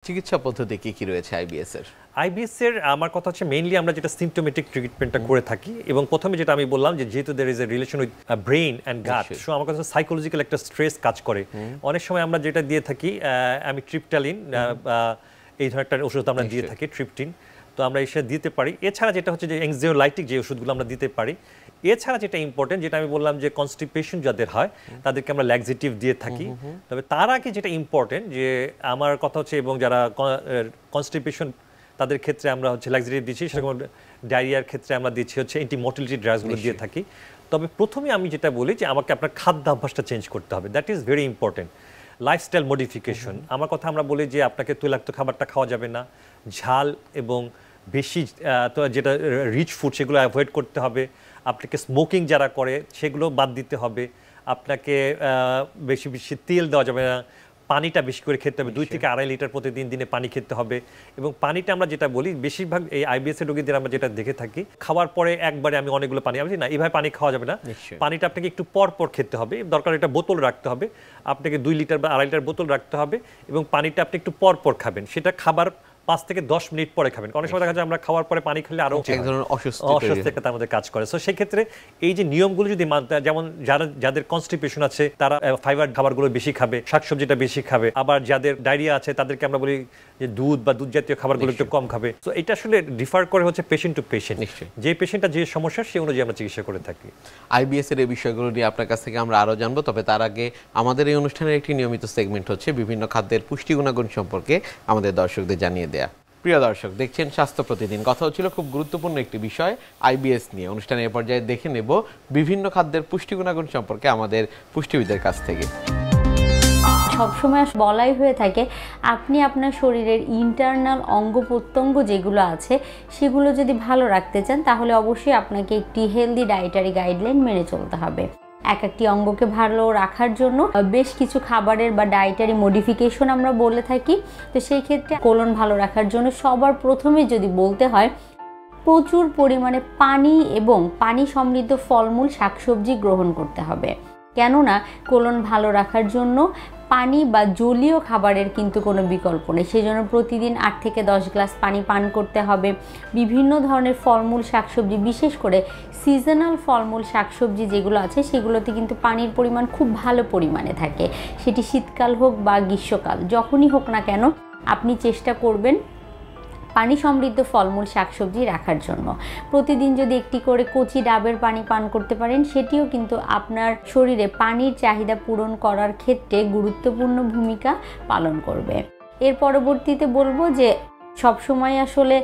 চিকিৎসা পদ্ধতি কি রয়েছে আইবিএস এর? আইবিএস এর আমার কথা হচ্ছে মেইনলি আমরা যেটা সিম্পটোমেটিক ট্রিটমেন্টটা করে থাকি এবং প্রথমে যেটা আমি বললাম যে যেহেতু there is a relation with brain and gut, so আমার কাছে সাইকোলজিক্যাল একটা স্ট্রেস কাজ করে। অনেক সময় আমরা যেটা দিয়ে থাকি ট্রিপটালিন, এই ধরনের একটা ওষুধ আমরা দিয়ে থাকি ট্রিপটিন, তো আমরা এসে দিতে পারি। এছাড়া যেটা হচ্ছে যে এনজিওলাইটিক যে ওষুধগুলো আমরা দিতে পারি। এছাড়া যেটা ইম্পর্টেন্ট, যেটা আমি বললাম যে কনস্টিপেশন যাদের হয় তাদেরকে আমরা ল্যাক্সেটিভ দিয়ে থাকি। তবে তার আগে যেটা ইম্পর্টেন্ট যে আমার কথা হচ্ছে, এবং যারা কনস্টিপেশন তাদের ক্ষেত্রে আমরা হচ্ছে ল্যাক্সেটিভ দিচ্ছি, সেরকম ডায়রিয়ার ক্ষেত্রে আমরা দিচ্ছি হচ্ছে অ্যান্টিমোটিলিটি ড্রাগসগুলো দিয়ে থাকি। তবে প্রথমে আমি যেটা বলি যে আমাকে আপনার খাদ্যাভ্যাসটা চেঞ্জ করতে হবে, that is very important. Lifestyle modification, আমার কথা আমরা বলি যে আপনাকে তৈলাক্ত খাবারটা খাওয়া যাবে না, ঝাল এবং বেশি তো যেটা রিচ ফুড সেগুলো অ্যাভয়েড করতে হবে। আপনাকে স্মোকিং যারা করে সেগুলো বাদ দিতে হবে। আপনাকে বেশি বেশি তেল দেওয়া যাবে না, পানিটা বেশি করে খেতে হবে, 2 থেকে 2.5 লিটার প্রতিদিন দিনে পানি খেতে হবে। এবং পানিটা আমরা যেটা বলি বেশিরভাগ এই আইবিএস রোগীদের আমরা যেটা দেখে থাকি, খাওয়ার পরে একবারে আমি অনেকগুলো পানি, আমি না এইভাবে পানি খাওয়া যাবে না, পানিটা আপনাকে একটু পর পর খেতে হবে। দরকার একটা বোতল রাখতে হবে, আপনাকে 2 লিটার বা 2.5 লিটার বোতল রাখতে হবে এবং পানিটা আপনি একটু পর পর খাবেন। সেটা খাবার 5 থেকে 10 মিনিট পরে খাবেন। অনেক সময় দেখা যায় আমরা খাওয়ার পরে পানি খেলে আরো এক ধরনের অস্বস্তি তার মধ্যে কাজ করে। সো সেই ক্ষেত্রে এই যে নিয়মগুলো যদি মানতে, যেমন যাদের কনস্টিপেশন আছে তারা ফাইবার খাবারগুলো বেশি খাবে, শাকসবজিটা বেশি খাবে। আবার যাদের ডায়রিয়া আছে তাদেরকে আমরা বলি যে দুধ বা দুধ জাতীয় খাবারগুলো একটু কম খাবে। তো এটা আসলে ডিফার করে হচ্ছে পেশেন্ট টু পেশেন্ট, যে পেশেন্টটা যে সমস্যা সেই অনুযায়ী আমরা চিকিৎসা করে থাকি। আইবিএস এর এই বিষয়গুলো নিয়ে আপনার কাছ থেকে আমরা আরো জানবো, তবে তার আগে আমাদের এই অনুষ্ঠানের একটি নিয়মিত সেগমেন্ট হচ্ছে বিভিন্ন খাদ্যের পুষ্টি গুণাগুণ সম্পর্কে আমাদের দর্শকদের জানিয়ে দেয়া। প্রিয় দর্শক, দেখছেন স্বাস্থ্য প্রতিদিন। কথা হচ্ছিল খুব গুরুত্বপূর্ণ একটি বিষয় আইবিএস নিয়ে। অনুষ্ঠানের এ পর্যায়ে দেখে নেব বিভিন্ন খাদ্যের পুষ্টি গুণাগুণ সম্পর্কে আমাদের পুষ্টিবিদের কাছ থেকে। সবসময় বলাই হয়ে থাকে আপনি আপনার শরীরের ইন্টারনাল অঙ্গ প্রত্যঙ্গ যেগুলো আছে সেগুলো যদি ভালো রাখতে চান তাহলে অবশ্যই আপনাকে একটি হেলদি ডায়েটারি গাইডলাইন মেনে চলতে হবে। এক একটি অঙ্গকে ভালো রাখার জন্য বেশ কিছু খাবারের বা ডায়েটারি মডিফিকেশন আমরা বলে থাকি। তো সেই ক্ষেত্রে কোলন ভালো রাখার জন্য সবার প্রথমে যদি বলতে হয় প্রচুর পরিমাণে পানি এবং পানি সমৃদ্ধ ফলমূল শাকসবজি গ্রহণ করতে হবে। কেননা কোলন ভালো রাখার জন্য পানি বা জলীয় খাবারের কিন্তু কোনো বিকল্প নেই। সেই জন্য প্রতিদিন 8 থেকে 10 গ্লাস পানি পান করতে হবে। বিভিন্ন ধরনের ফলমূল শাকসবজি, বিশেষ করে সিজনাল ফলমূল শাকসবজি যেগুলো আছে সেগুলোতে কিন্তু পানির পরিমাণ খুব ভালো পরিমাণে থাকে। সেটি শীতকাল হোক বা গ্রীষ্মকাল, যখনই হোক না কেন আপনি চেষ্টা করবেন পানি সমৃদ্ধ ফলমূল শাকসবজি রাখার জন্য। প্রতিদিন যদি একটি করে কচি ডাবের পানি পান করতে পারেন সেটিও কিন্তু আপনার শরীরে পানির চাহিদা পূরণ করার ক্ষেত্রে গুরুত্বপূর্ণ ভূমিকা পালন করবে। এর পরবর্তীতে বলবো যে সবসময় আসলে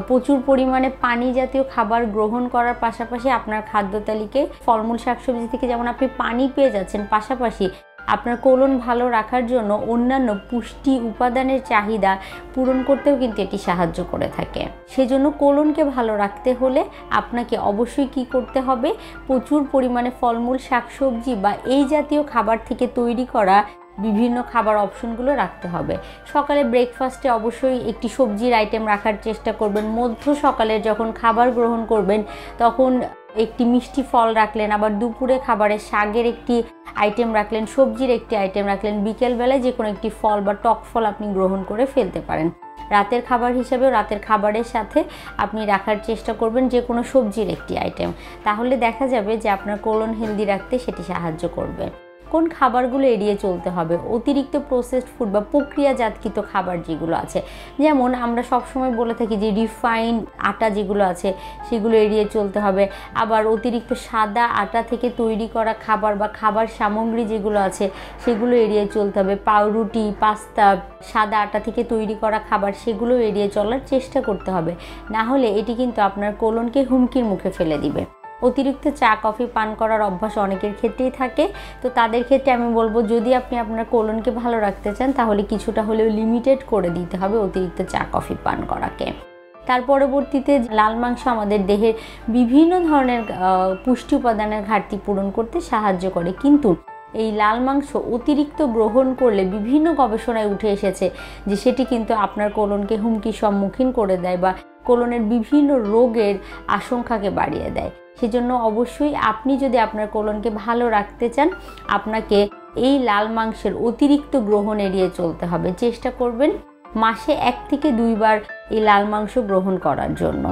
প্রচুর পরিমাণে পানি জাতীয় খাবার গ্রহণ করার পাশাপাশি আপনার খাদ্য তালিকায় ফলমূল শাকসবজি থেকে যেমন আপনি পানি পেয়ে যাচ্ছেন, পাশাপাশি আপনার কোলন ভালো রাখার জন্য অন্যান্য পুষ্টি উপাদানের চাহিদা পূরণ করতেও কিন্তু এটি সাহায্য করে থাকে। সেজন্য কোলনকে ভালো রাখতে হলে আপনাকে অবশ্যই কি করতে হবে, প্রচুর পরিমাণে ফলমূল শাকসবজি বা এই জাতীয় খাবার থেকে তৈরি করা বিভিন্ন খাবার অপশনগুলো রাখতে হবে। সকালে ব্রেকফাস্টে অবশ্যই একটি সবজির আইটেম রাখার চেষ্টা করবেন। মধ্য সকালে যখন খাবার গ্রহণ করবেন তখন একটি মিষ্টি ফল রাখলেন, আবার দুপুরে খাবারে শাকের একটি আইটেম রাখলেন, সবজির একটি আইটেম রাখলেন, বিকেলবেলায় যে কোনো একটি ফল বা টক ফল আপনি গ্রহণ করে ফেলতে পারেন। রাতের খাবার হিসেবেও রাতের খাবারের সাথে আপনি রাখার চেষ্টা করবেন যে কোনো সবজির একটি আইটেম। তাহলে দেখা যাবে যে আপনার কোলন হেলদি রাখতে সেটি সাহায্য করবে। কোন খাবারগুলো এড়িয়ে চলতে হবে, অতিরিক্ত প্রসেসড ফুড বা প্রক্রিয়াজাতকৃত খাবার যেগুলো আছে, যেমন আমরা সবসময় বলে থাকি যে রিফাইন্ড আটা যেগুলো আছে সেগুলো এড়িয়ে চলতে হবে। আবার অতিরিক্ত সাদা আটা থেকে তৈরি করা খাবার বা খাবার সামগ্রী যেগুলো আছে সেগুলো এড়িয়ে চলতে হবে। পাউরুটি, পাস্তা, সাদা আটা থেকে তৈরি করা খাবার সেগুলো এড়িয়ে চলার চেষ্টা করতে হবে, না হলে এটি কিন্তু আপনার কোলনকে হুমকির মুখে ফেলে দিবে। অতিরিক্ত চা কফি পান করার অভ্যাস অনেকের ক্ষেত্রেই থাকে, তো তাদের ক্ষেত্রে আমি বলবো যদি আপনি আপনার কোলনকে ভালো রাখতে চান তাহলে কিছুটা হলেও লিমিটেড করে দিতে হবে অতিরিক্ত চা কফি পান করাকে। তার পরবর্তীতে লাল মাংস আমাদের দেহের বিভিন্ন ধরনের পুষ্টি উপাদানের ঘাটতি পূরণ করতে সাহায্য করে, কিন্তু এই লাল মাংস অতিরিক্ত গ্রহণ করলে বিভিন্ন গবেষণায় উঠে এসেছে যে সেটি কিন্তু আপনার কোলনকে হুমকির সম্মুখীন করে দেয় বা কোলনের বিভিন্ন রোগের আশঙ্কাকে বাড়িয়ে দেয়। সেজন্য অবশ্যই আপনি যদি আপনার কোলনকে ভালো রাখতে চান আপনাকে এই লাল মাংসের অতিরিক্ত গ্রহণ এড়িয়ে চলতে হবে। চেষ্টা করবেন মাসে 1 থেকে 2 বার এই লাল মাংস গ্রহণ করার জন্য।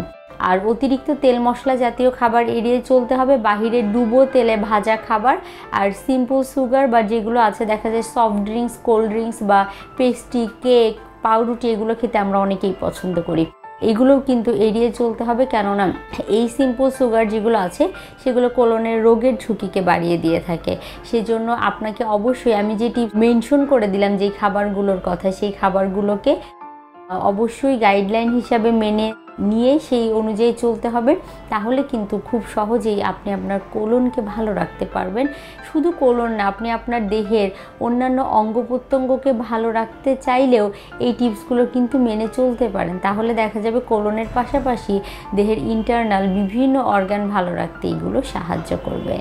আর অতিরিক্ত তেল মশলা জাতীয় খাবার এড়িয়ে চলতে হবে, বাহিরে ডুবো তেলে ভাজা খাবার আর সিম্পল সুগার বা যেগুলো আছে দেখা যায় সফট ড্রিঙ্কস, কোল্ড ড্রিঙ্কস বা পেস্ট্রি, কেক, পাউরুটি এগুলো খেতে আমরা অনেকেই পছন্দ করি। এগুলোও কিন্তু এড়িয়ে চলতে হবে, কেননা এই সিম্পল সুগার যেগুলো আছে সেগুলো কোলনের রোগের ঝুঁকিকে বাড়িয়ে দিয়ে থাকে। সেজন্য আপনাকে অবশ্যই আমি যেটি মেনশন করে দিলাম যেই খাবারগুলোর কথা, সেই খাবারগুলোকে অবশ্যই গাইডলাইন হিসাবে মেনে নিয়ে সেই অনুযায়ী চলতে হবে। তাহলে কিন্তু খুব সহজেই আপনি আপনার কোলনকে ভালো রাখতে পারবেন। শুধু কোলন না, আপনি আপনার দেহের অন্যান্য অঙ্গ প্রত্যঙ্গকে ভালো রাখতে চাইলেও এই টিপসগুলো কিন্তু মেনে চলতে পারেন। তাহলে দেখা যাবে কোলনের পাশাপাশি দেহের ইন্টারনাল বিভিন্ন অর্গান ভালো রাখতে এগুলো সাহায্য করবে।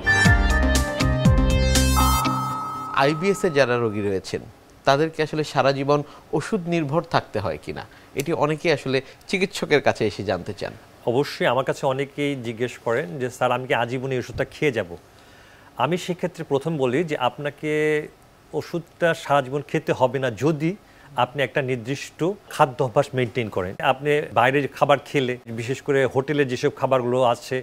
আইবিএস এ যারা রোগী রয়েছেন তাদেরকে আসলে সারা জীবন ওষুধ নির্ভর থাকতে হয় কিনা, এটি অনেকেই আসলে চিকিৎসকের কাছে এসে জানতে চান। অবশ্যই আমার কাছে অনেকেই জিজ্ঞেস করেন যে স্যার আমি কি আজীবন এই ওষুধটা খেয়ে যাব। আমি সেক্ষেত্রে প্রথম বলি যে আপনাকে ওষুধটা সারা জীবন খেতে হবে না যদি আপনি একটা নির্দিষ্ট খাদ্য অভ্যাস মেনটেন করেন। আপনি বাইরের খাবার খেলে, বিশেষ করে হোটেলে যেসব খাবারগুলো আছে,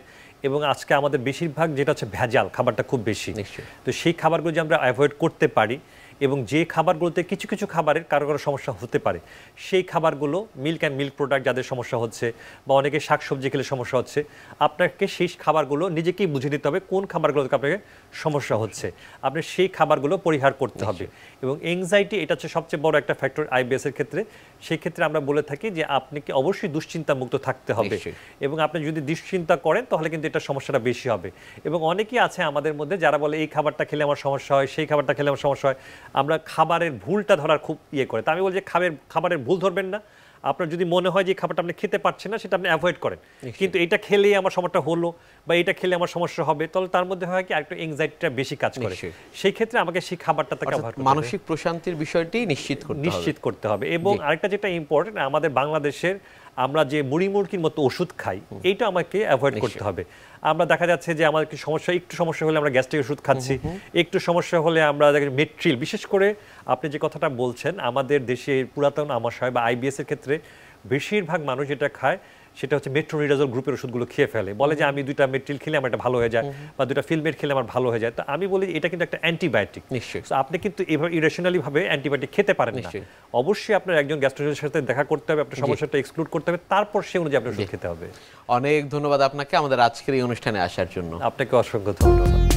এবং আজকে আমাদের বেশিরভাগ যেটা হচ্ছে ভেজাল খাবারটা খুব বেশি, তো সেই খাবারগুলো যে আমরা অ্যাভয়েড করতে পারি এবং যে খাবারগুলোতে কিছু কিছু খাবারের কারো কারো সমস্যা হতে পারে, সেই খাবারগুলো মিল্ক অ্যান্ড মিল্ক প্রোডাক্ট যাদের সমস্যা হচ্ছে বা অনেকে শাকসবজি খেলে সমস্যা হচ্ছে, আপনাকে সেই খাবারগুলো নিজেকেই বুঝে নিতে হবে কোন খাবারগুলোতে আপনাকে সমস্যা হচ্ছে, আপনি সেই খাবারগুলো পরিহার করতে হবে। এবং এংজাইটি এটা হচ্ছে সবচেয়ে বড় একটা ফ্যাক্টর আইবিএস এর ক্ষেত্রে। সেই ক্ষেত্রে আমরা বলে থাকি যে আপনাকে অবশ্যই দুশ্চিন্তা মুক্ত থাকতে হবে, এবং আপনি যদি দুশ্চিন্তা করেন তাহলে কিন্তু এটা সমস্যাটা বেশি হবে। এবং অনেকেই আছে আমাদের মধ্যে যারা বলে এই খাবারটা খেলে আমার সমস্যা হয়, সেই খাবারটা খেলে আমার সমস্যা হয়। আমরা খাবারের ভুলটা ধরার খুব করে, তা আমি বলি যে খাবারের ভুল ধরবেন না। আপনার যদি মনে হয় যে খাবারটা আপনি খেতে পারছেন না, সেটা আপনি অ্যাভয়েড করেন, কিন্তু এটা খেলেই আমার সমস্যা হলো বা এটা খেলে আমার সমস্যা হবে, তাহলে তার মধ্যে হয় কি আরেকটু এংজাইটিটা বেশি কাজ করে। সেই ক্ষেত্রে আমাকে সেই খাবারটা থেকে মানসিক প্রশান্তির বিষয়টি নিশ্চিত করতে হবে। এবং আরেকটা যেটা ইম্পর্টেন্ট, আমাদের বাংলাদেশের আমরা যে মুড়ি মুরগির মতো ওষুধ খাই, এইটা আমাকে অ্যাভয়েড করতে হবে। আমরা দেখা যাচ্ছে যে আমাদের একটু সমস্যা হলে আমরা গ্যাস্ট্রিক ওষুধ খাচ্ছি, একটু সমস্যা হলে আমরা মেট্রিল, বিশেষ করে আপনি যে কথাটা বলছেন আমাদের দেশের পুরাতন আমাশয় বা আইবিএস এর ক্ষেত্রে বেশিরভাগ মানুষ যেটা খায় সেটা হচ্ছে মেট্রোনিডাজল গ্রুপের ওষুধগুলো খেয়ে ফেলে, বলে যে আমি 2টা মেট্রিল খেলে আমার এটা ভালো হয়ে যায় বা 2টা ফিলমেট খেলে আমার ভালো হয়ে যায়। তো আমি বলি এটা কিন্তু একটা অ্যান্টিবায়োটিক, আপনি কিন্তু এভাবে ইরেশনালি ভাবে অ্যান্টিবায়োটিক খেতে পারেন না। অবশ্যই আপনার একজন গ্যাস্ট্রোলজিস্টের সাথে দেখা করতে হবে, আপনার সমস্যাটা এক্সক্লুড করতে হবে, তারপর সেই অনুযায়ী আপনার ওষুধ খেতে হবে। অনেক ধন্যবাদ আপনাকে আমাদের আজকের এই অনুষ্ঠানে আসার জন্য। আপনাকে অসংখ্য ধন্যবাদ।